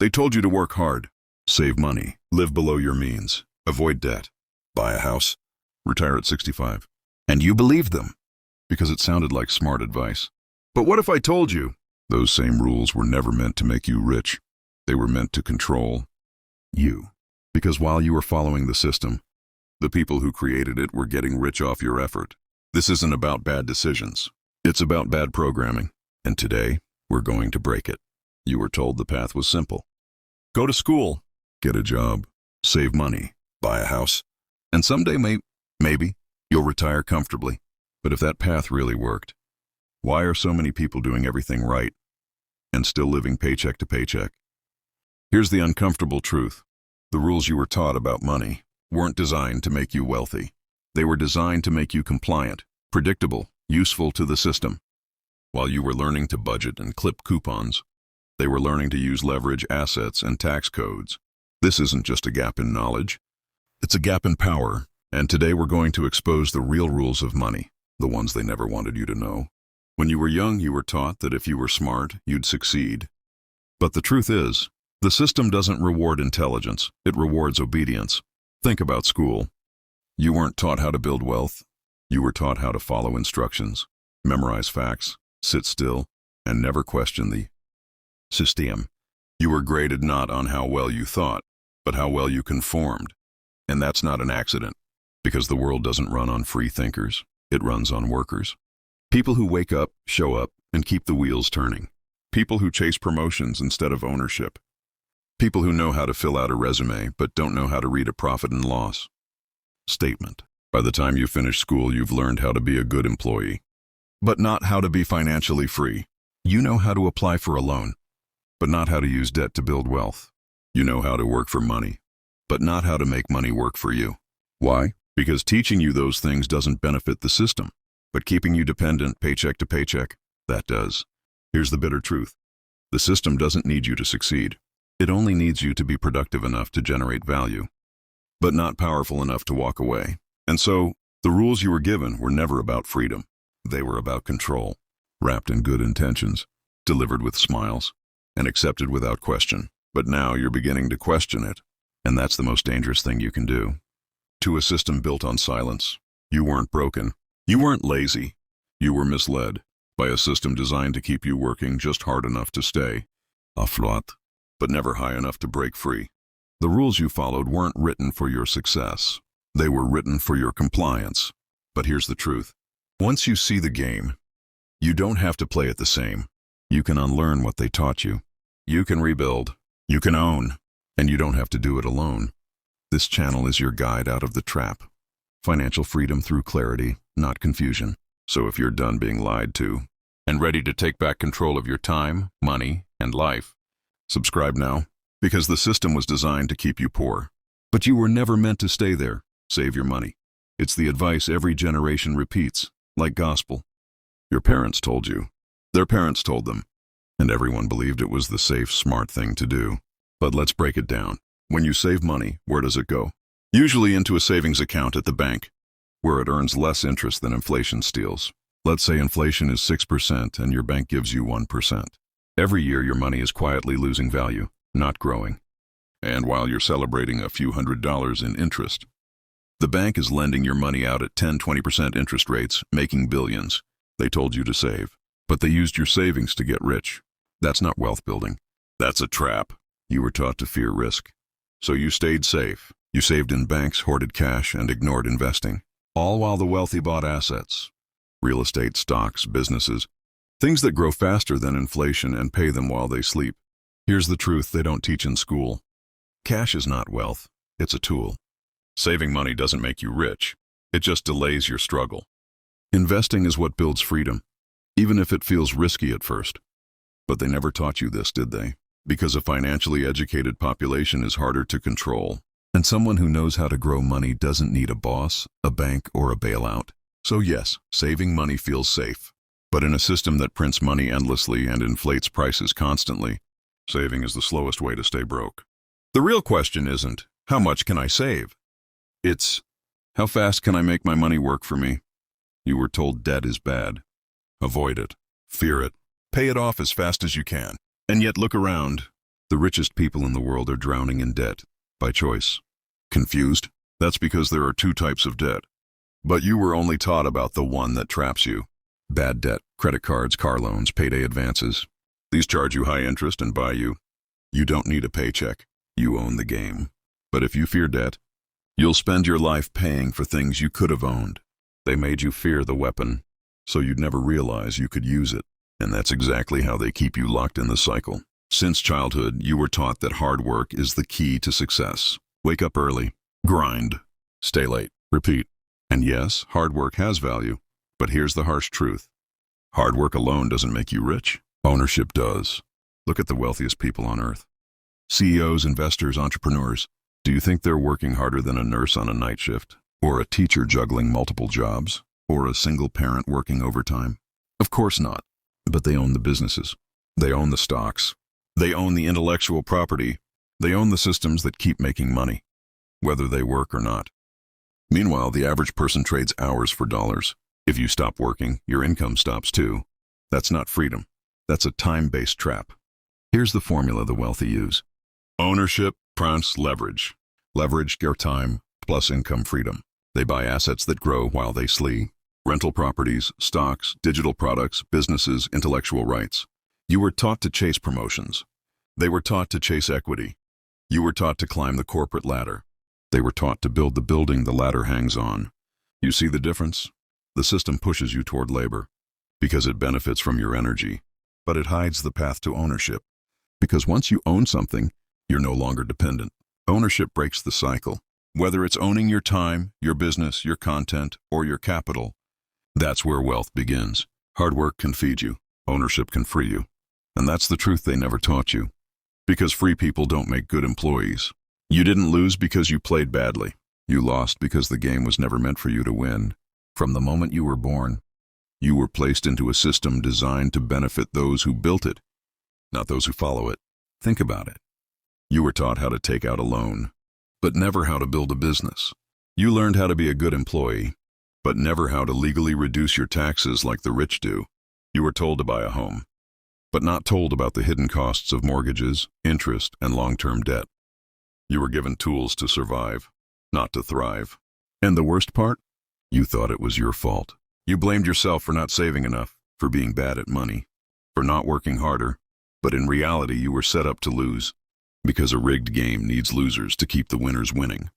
They told you to work hard, save money, live below your means, avoid debt, buy a house, retire at 65. And you believed them because it sounded like smart advice. But what if I told you those same rules were never meant to make you rich? They were meant to control you. Because while you were following the system, the people who created it were getting rich off your effort. This isn't about bad decisions. It's about bad programming. And today, we're going to break it. You were told the path was simple. Go to school, get a job, save money, buy a house, and someday maybe you'll retire comfortably. But if that path really worked, why are so many people doing everything right and still living paycheck to paycheck? Here's the uncomfortable truth. The rules you were taught about money weren't designed to make you wealthy. They were designed to make you compliant, predictable, useful to the system. While you were learning to budget and clip coupons, they were learning to use leverage, assets, and tax codes. This isn't just a gap in knowledge. It's a gap in power. And today we're going to expose the real rules of money, the ones they never wanted you to know. When you were young, you were taught that if you were smart, you'd succeed. But the truth is, the system doesn't reward intelligence. It rewards obedience. Think about school. You weren't taught how to build wealth. You were taught how to follow instructions, memorize facts, sit still, and never question the system. You were graded not on how well you thought, but how well you conformed. And that's not an accident, because the world doesn't run on free thinkers. It runs on workers. People who wake up, show up, and keep the wheels turning. People who chase promotions instead of ownership. People who know how to fill out a resume, but don't know how to read a profit and loss statement. By the time you finish school, you've learned how to be a good employee, but not how to be financially free. You know how to apply for a loan, but not how to use debt to build wealth. You know how to work for money, but not how to make money work for you. Why? Because teaching you those things doesn't benefit the system, but keeping you dependent paycheck to paycheck, that does. Here's the bitter truth. The system doesn't need you to succeed. It only needs you to be productive enough to generate value, but not powerful enough to walk away. And so, the rules you were given were never about freedom. They were about control, wrapped in good intentions, delivered with smiles, and accepted without question. But now you're beginning to question it, and that's the most dangerous thing you can do. To a system built on silence, you weren't broken. You weren't lazy. You were misled by a system designed to keep you working just hard enough to stay afloat, but never high enough to break free. The rules you followed weren't written for your success. They were written for your compliance. But here's the truth. Once you see the game, you don't have to play it the same. You can unlearn what they taught you. You can rebuild. You can own. And you don't have to do it alone. This channel is your guide out of the trap. Financial freedom through clarity, not confusion. So if you're done being lied to and ready to take back control of your time, money, and life, subscribe now, because the system was designed to keep you poor. But you were never meant to stay there. Save your money. It's the advice every generation repeats, like gospel. Your parents told you. Their parents told them. And everyone believed it was the safe, smart thing to do. But let's break it down. When you save money, where does it go? Usually into a savings account at the bank, where it earns less interest than inflation steals. Let's say inflation is 6% and your bank gives you 1%. Every year your money is quietly losing value, not growing. And while you're celebrating a few $100s in interest, the bank is lending your money out at 10-20% interest rates, making billions. They told you to save, but they used your savings to get rich. That's not wealth building. That's a trap. You were taught to fear risk. So you stayed safe. You saved in banks, hoarded cash, and ignored investing. All while the wealthy bought assets. Real estate, stocks, businesses. Things that grow faster than inflation and pay them while they sleep. Here's the truth they don't teach in school. Cash is not wealth. It's a tool. Saving money doesn't make you rich. It just delays your struggle. Investing is what builds freedom, even if it feels risky at first. But they never taught you this, did they? Because a financially educated population is harder to control. And someone who knows how to grow money doesn't need a boss, a bank, or a bailout. So yes, saving money feels safe. But in a system that prints money endlessly and inflates prices constantly, saving is the slowest way to stay broke. The real question isn't, how much can I save? It's, how fast can I make my money work for me? You were told debt is bad. Avoid it. Fear it. Pay it off as fast as you can. And yet look around. The richest people in the world are drowning in debt, by choice. Confused? That's because there are two types of debt. But you were only taught about the one that traps you. Bad debt, credit cards, car loans, payday advances. These charge you high interest and buy you. You don't need a paycheck. You own the game. But if you fear debt, you'll spend your life paying for things you could have owned. They made you fear the weapon, so you'd never realize you could use it. And that's exactly how they keep you locked in the cycle. Since childhood, you were taught that hard work is the key to success. Wake up early, grind, stay late, repeat. And yes, hard work has value, but here's the harsh truth. Hard work alone doesn't make you rich. Ownership does. Look at the wealthiest people on earth. CEOs, investors, entrepreneurs. Do you think they're working harder than a nurse on a night shift? Or a teacher juggling multiple jobs? Or a single parent working overtime? Of course not. But they own the businesses. They own the stocks. They own the intellectual property. They own the systems that keep making money, whether they work or not. Meanwhile, the average person trades hours for dollars. If you stop working, your income stops too. That's not freedom. That's a time-based trap. Here's the formula the wealthy use. Ownership plus leverage. Leverage your time plus income freedom. They buy assets that grow while they sleep. Rental properties, stocks, digital products, businesses, intellectual rights. You were taught to chase promotions. They were taught to chase equity. You were taught to climb the corporate ladder. They were taught to build the building the ladder hangs on. You see the difference? The system pushes you toward labor because it benefits from your energy, but it hides the path to ownership. Because once you own something, you're no longer dependent. Ownership breaks the cycle. Whether it's owning your time, your business, your content, or your capital, that's where wealth begins. Hard work can feed you. Ownership can free you. And that's the truth they never taught you. Because free people don't make good employees. You didn't lose because you played badly. You lost because the game was never meant for you to win. From the moment you were born, you were placed into a system designed to benefit those who built it, not those who follow it. Think about it. You were taught how to take out a loan, but never how to build a business. You learned how to be a good employee, but never how to legally reduce your taxes like the rich do. You were told to buy a home, but not told about the hidden costs of mortgages, interest, and long-term debt. You were given tools to survive, not to thrive. And the worst part? You thought it was your fault. You blamed yourself for not saving enough, for being bad at money, for not working harder. But in reality, you were set up to lose, because a rigged game needs losers to keep the winners winning.